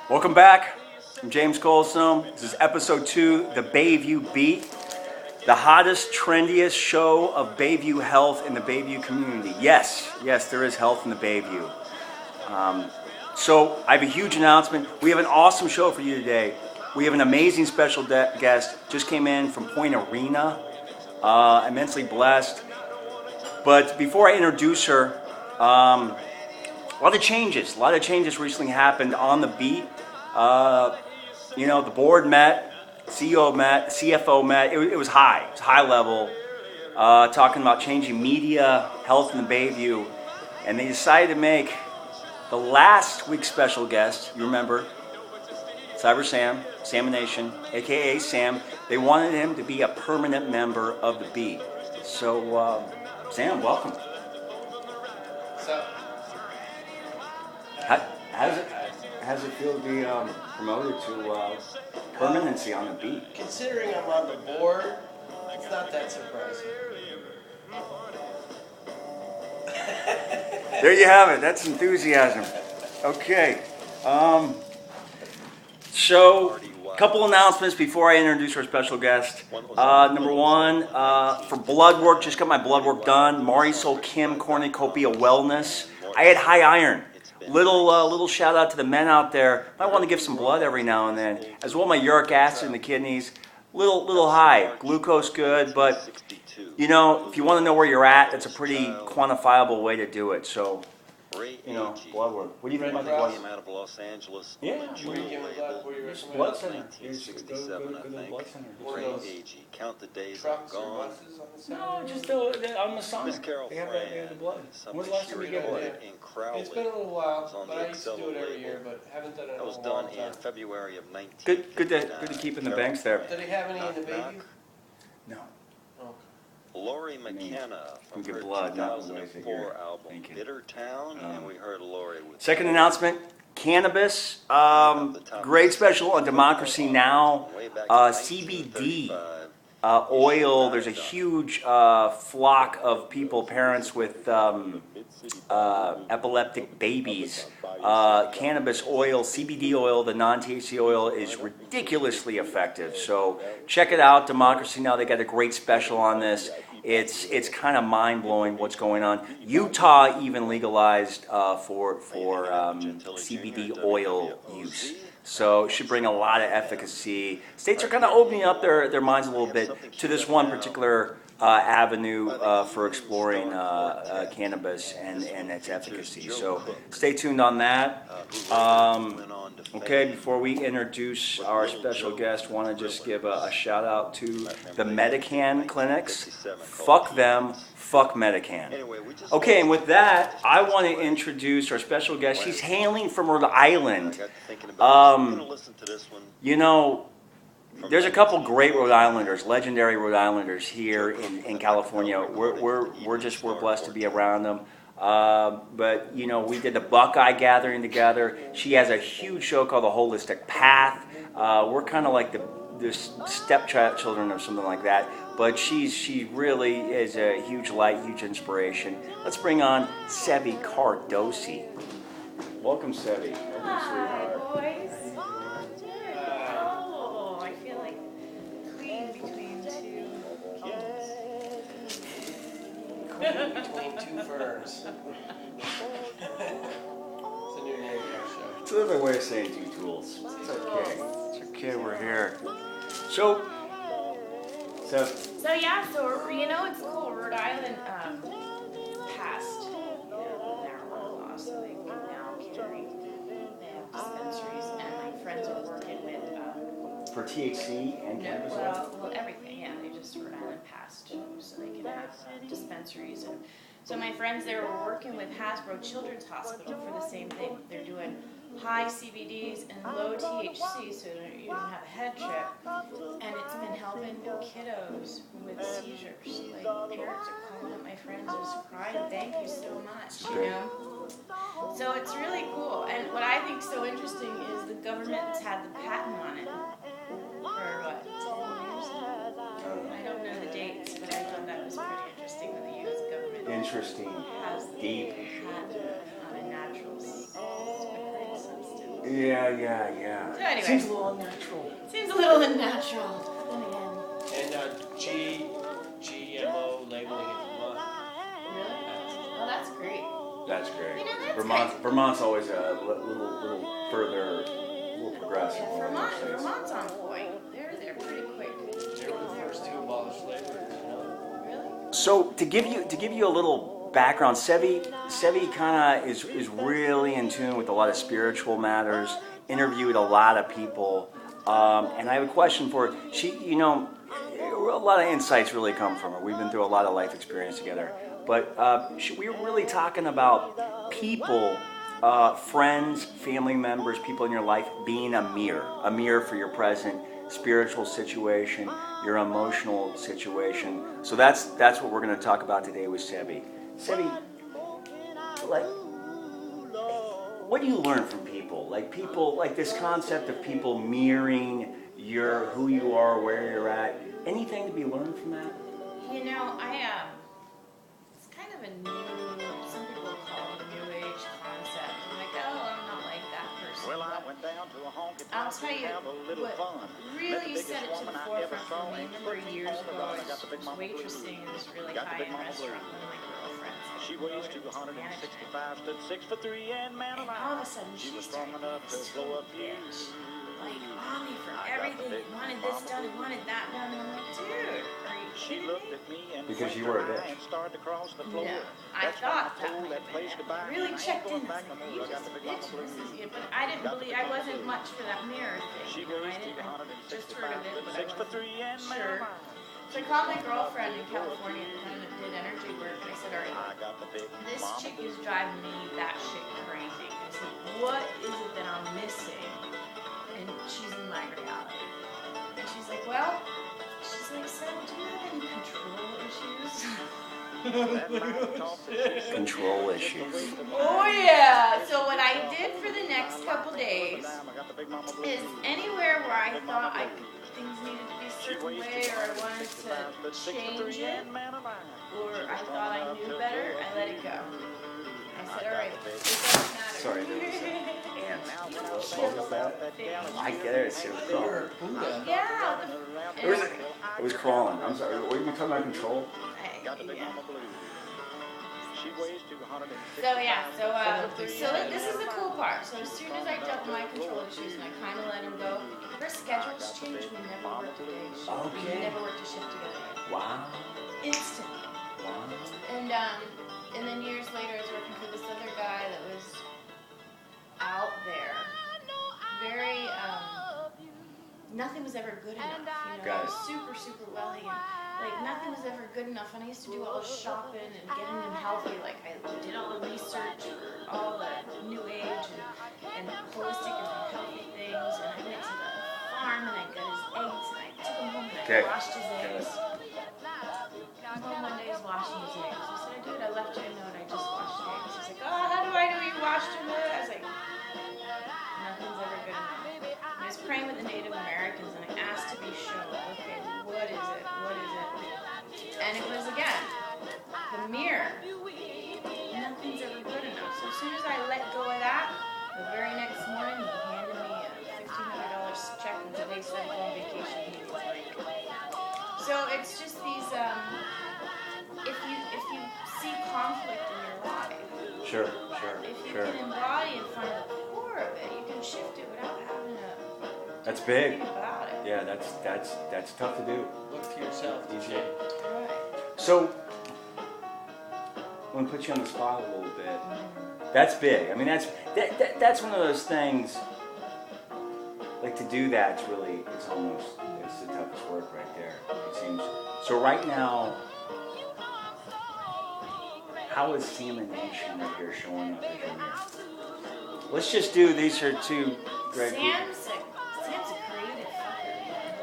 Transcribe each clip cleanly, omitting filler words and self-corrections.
Welcome back. I'm James Goldstone. This is episode 2, the Bayview Beat, the hottest, trendiest show of Bayview health in the Bayview community. Yes, there is health in the Bayview. So I have a huge announcement. We have an awesome show for you today. We have an amazing special guest. Just came in from Point Arena. Immensely blessed. But before I introduce her, a lot of changes recently happened on the beat. The board met, CEO met, CFO met. It was high. It was high level, talking about changing media, health in the Bayview. And they decided to make the last week's special guest, you remember, Cyber Sam, Samination, a.k.a. Sam. They wanted him to be a permanent member of the beat. So, Sam, welcome. So, How does it feel to be promoted to permanency on the beat? considering I'm on the board, it's not that surprising. There you have it. That's enthusiasm. Okay. So, a couple announcements before I introduce our special guest. Number one, for blood work, just got my blood work done. Marisol Kim Cornucopia Wellness. I had high iron. Little shout out to the men out there. Might want to give some blood every now and then. As well, my uric acid in the kidneys. Little high. Glucose good, but if you want to know where you're at, it's a pretty quantifiable way to do it. So, blood work. What do you think about the blood? Out of Los Angeles. Yeah. Where you give me blood, where you Blood recommend? center. 1967, Go to the I blood think. center. Ray AG. Count the days Trucks or gone. buses on the side? No, just on Masonic. Miss Carol They have the blood. Fran, When was the last time you gave blood? recorded in Crowley. It's been a little It while, was on but the I used to do it every Excel year, label. but haven't done it in That was a done long in time. February of 1959. Good to keep in the banks there. Do they have any in the Knock, baby? knock. No. Oh. Lori McKenna from Good her blood, not the way they 2004 hear. album Thank you. Bitter Town, and we heard Lori with Second announcement, cannabis. Great special on Democracy Now. way back in CBD 1935. oil. There's a huge flock of people, parents with epileptic babies. Cannabis oil, CBD oil, the non-THC oil is ridiculously effective. So check it out, Democracy Now. They got a great special on this. It's kind of mind-blowing what's going on. Utah even legalized for CBD oil use. So it should bring a lot of efficacy. States are kind of opening up their minds a little bit to this one particular avenue for exploring cannabis and its efficacy. So stay tuned on that. Okay, before we introduce our special guest, want to just give a shout out to the Medican clinics. Fuck them, fuck Medican. Okay, and with that, I want to introduce our special guest. She's hailing from Rhode Island. There's a couple great Rhode Islanders, legendary Rhode Islanders here in California. We're blessed to be around them. But we did the Buckeye Gathering together. She has a huge show called The Holistic Path. We're kind of like the stepchildren or something like that. But she really is a huge light, huge inspiration. Let's bring on Seve Cardosi. Welcome, Seve. Welcome, sweetheart. Boys. Oh, I feel like queen between two kings. Queen between two ferns. It's a new name for our show. It's another way of saying two tools. It's okay. It's okay, we're here. So It's cool. Rhode Island passed the marijuana law, so they can now carry. They have dispensaries, and my friends are working with. for THC and cannabis oil? Well, everything. Yeah, they just Rhode Island passed, so they can have dispensaries, and so my friends there were working with Hasbro Children's Hospital for the same thing. They're doing high CBDs and low THC, so you don't have a head trip. And it's been helping kiddos with seizures. Like, parents are calling up my friends, just crying, thank you so much, So it's really cool. And what I think is so interesting is the government's had the patent on it for, 10 years now? I don't know the dates, but I thought that was pretty interesting that the U.S. government Interesting. has the Deep. patent on a natural occurring substance. Yeah. So anyway. Seems a little unnatural. Seems a little unnatural. Then again. And GMO labeling in Vermont. Really? Oh, that's great. That's great. You know, that's Vermont's always a little further, a little progressive. Yeah, than other states. Vermont's on point. They're pretty quick. They were the first to abolish slavery. Really? So to give you a little background, Seve kind of is really in tune with a lot of spiritual matters. Interviewed a lot of people, and I have a question for her. She, a lot of insights really come from her. We've been through a lot of life experience together, but we were really talking about people, friends, family members, people in your life being a mirror for your present spiritual situation, your emotional situation. So that's what we're going to talk about today with Seve. Seve, what do you learn from people? Like this concept of people mirroring who you are, where you're at. Anything to be learned from that? It's kind of a new, some people call it a new age concept. I'm like, oh, I'm not like that person. Well, I But went down to a honky I'll tonk tell to you have a little what fun. really Met the set it biggest to the woman I ever forefront saw, for me. and Remember put years on the ago, rug. I I got the big was mama waitressing in this really Got the big high-end mama restaurant blues. with my girlfriends. She weighs 265, stood 6'3", and man And alive. all of a sudden, She she was strong started enough to being blow so up fuse. like on me for I got the everything. big Wanted this mama done, blues. wanted that done. And I'm like, dude, are you She kidding looked me? at me and Because blinked you were a her eye bitch. and started to cross the floor. No, I That's when thought I that told might that have place been it. goodbye. Really I ain't checked going in. back no more. You I got just the big bitch. mama This blues. is it. But I didn't Got the believe. big I mama wasn't blues. much for that mirror thing. She You know, I weighs didn't. I just 265, heard of it, stood but I 6'3", and wasn't man sure. alive. So I called my girlfriend in California at the time that did energy work, and I said, all right, I got the big this mama chick blues. is driving me batshit crazy. I said, what is it that I'm missing? And she's in my reality. And she's like, well, she's like, so do you have any control issues? That loud talk that she said Control was just a issues. waste of Oh time. yeah. So what I did for the next couple days I got the big mama blues. is anywhere where I thought things needed to be a She certain weighs way, or I wanted 265, to stood change 6'3", it, and man alive. or I thought I knew better, I let it go. I said, all right, it doesn't matter. Sorry, there was ants. Now when I What think was about that? that galaxy, I get it. It's so cool. Yeah. It was crawling. I'm sorry. Were you talking about control? Got the big Yeah. mama blues. She weighs 265. So yeah, so this is the cool part. So as soon as I dealt with my control issues and I kind of let him go, her schedules changed. We never worked a day shift. Okay. We never worked a shift together. Wow. Instantly. Wow. And then years later, I was working for this other guy that was out there. Very nothing was ever good enough. Got it. Super, super wealthy, and like nothing was ever good enough. And I used to do all the shopping and getting him healthy. Like I did all the research for all the new age and holistic and healthy things. And I went to the farm and I got his eggs and I took him home and Okay. I washed his Got it. eggs. Came home one day, he's washing his eggs. I said, dude, I left you a note. I just washed your eggs. He's like, oh, how do I know you washed your eggs? I was like, nothing's ever good enough. And I was praying with the Native Americans and I asked to be shown, okay, what is it? What is it? And it was again, the mirror. Nothing's ever good enough. So as soon as I let go of that, the very next morning he handed me a $1,500 check and today said go on vacation. He was like, so it's just these, if you see conflict in your life, Sure. if you can embody and find the core of it, you can shift it without having to That's do big. anything about it. Yeah, that's tough to do. Look to yourself. Easy. Right. So, I'm gonna put you on the spot a little bit. That's big. I mean, that's one of those things. Like to do that's really, it's the toughest work right there. It seems. So right now, how is Salmon Nation right here showing up as your mirror? Let's just do these are two great people. Sam's a creative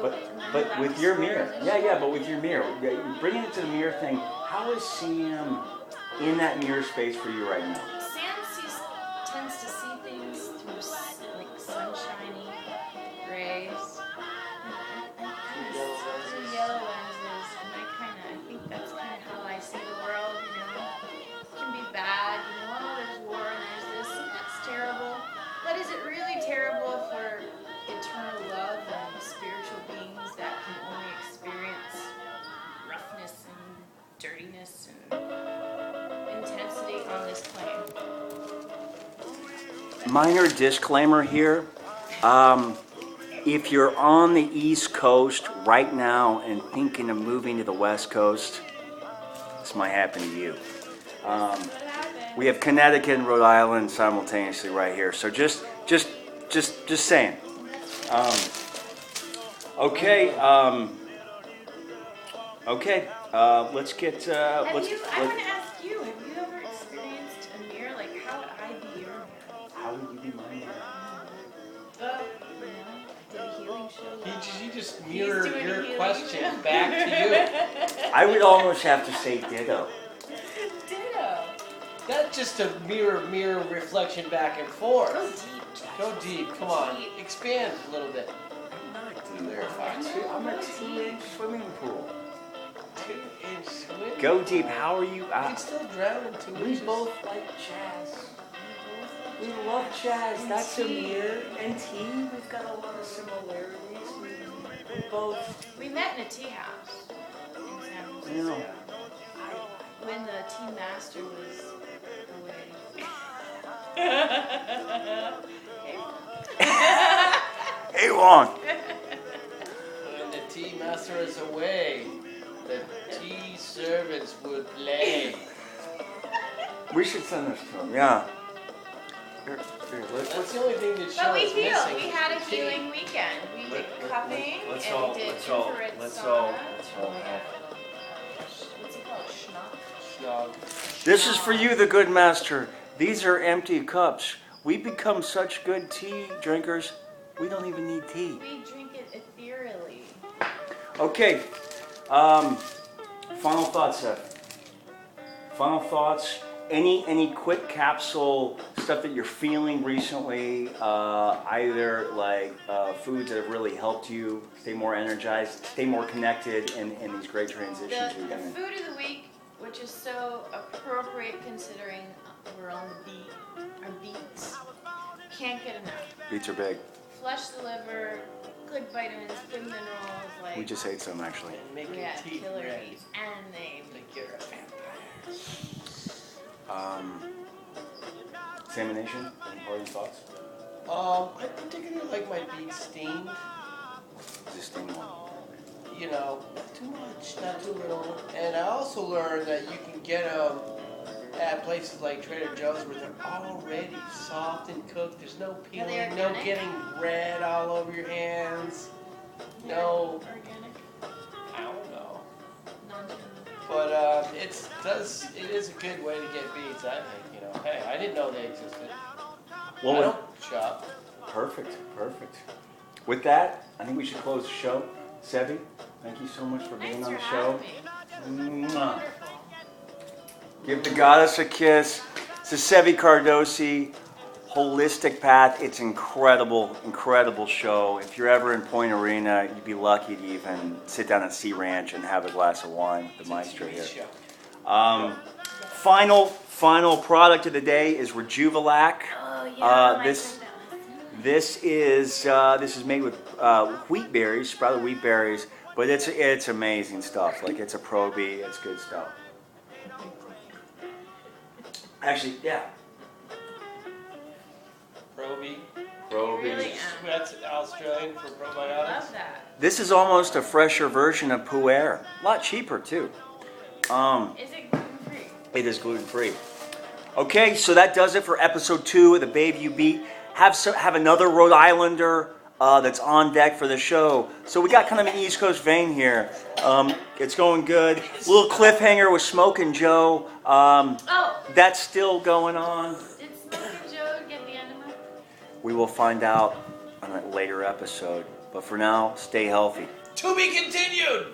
fucker. But with your mirror, but with your mirror, bringing it to the mirror thing. How is Sam in that mirror space for you right now? Sam tends to see things through like sunshiny rays. Through yellow lenses, and I think that's kind of how I see the world. It can be bad, oh, there's war and there's this, and that's terrible. But is it really terrible? minor disclaimer here. If you're on the East Coast right now and thinking of moving to the West Coast, this might happen to you. What happened? We have Connecticut and Rhode Island simultaneously right here. So just saying. Okay. Okay. Let's get. I want to ask you, have you ever experienced a mirror? Like, how would I be your mirror? How would you be my mirror? I did a healing show. He just He's mirrored doing a your healing question show. back to you. I would almost have to say ditto. Ditto. Not just a mirror reflection back and forth. Go deep. Go deep. Come on. Expand a little bit. I'm a 2-inch swimming pool. 2-inch swim. Go deep. How are you? You can still drown in 2 We inches. both like jazz. We love jazz. That's a mirror. And tea. We've got a lot of similarities. We both. We met in a tea house in San You know. Francisco when the tea master was away. Hey, Juan. When the tea master is away, the tea servants would play. We should send this to him. Yeah. Here, That's the only thing that show But we is feel missing. we had a Tea. healing weekend. We did cupping and we did infrared let's sauna. all. What's it called? Schnock? Snog. This is for you, the good master. These are empty cups. We become such good tea drinkers, we don't even need tea. We drink it ethereally. Okay. Final thoughts, Seth. Final thoughts. Any quick capsule stuff that you're feeling recently? Either like foods that have really helped you stay more energized, stay more connected in these great transitions you're The in. food of the week, which is so appropriate considering we're on the beet, our beets. Can't get enough. Beets are big. Flush the liver, good vitamins, good minerals, like We just ate some actually. And make yeah, your teeth killer red. beets, and they Like you're a vampire. Examination. Any parting thoughts? I particularly like my beets steamed. Existing one. You know, not too much, not too little. And I also learned that you can get them at places like Trader Joe's where they're already soft and cooked. There's no peeling, they no organic? getting red all over your hands. No, organic, I don't know. non-GMO. But it is a good way to get beets, I think. You know, hey, I didn't know they existed. Well, I don't shop. Perfect. With that, I think we should close the show. Seve, thank you so much for being Thanks on for the show. having me. Mwah. Wonderful. Give the goddess a kiss. It's the Seve Cardosi Holistic Path. It's incredible show. If you're ever in Point Arena, you'd be lucky to even sit down at Sea Ranch and have a glass of wine with the maestro here. Final product of the day is Rejuvelac. Oh yeah, This is made with wheat berries, sprouted wheat berries, but it's amazing stuff. Like it's a Probi, it's good stuff. Actually, yeah. Probi. Really? That's Australian for probiotics. Love that. This is almost a fresher version of Pu'er. A lot cheaper too. Is it gluten-free? It is gluten-free. Okay, so that does it for episode 2 of the Bayview Beat. Have another Rhode Islander that's on deck for the show. So we got kind of an East Coast vein here. It's going good. Little cliffhanger with Smoke and Joe. That's still going on. Did Smoke and Joe get the enema? We will find out on a later episode. But for now, stay healthy. To be continued.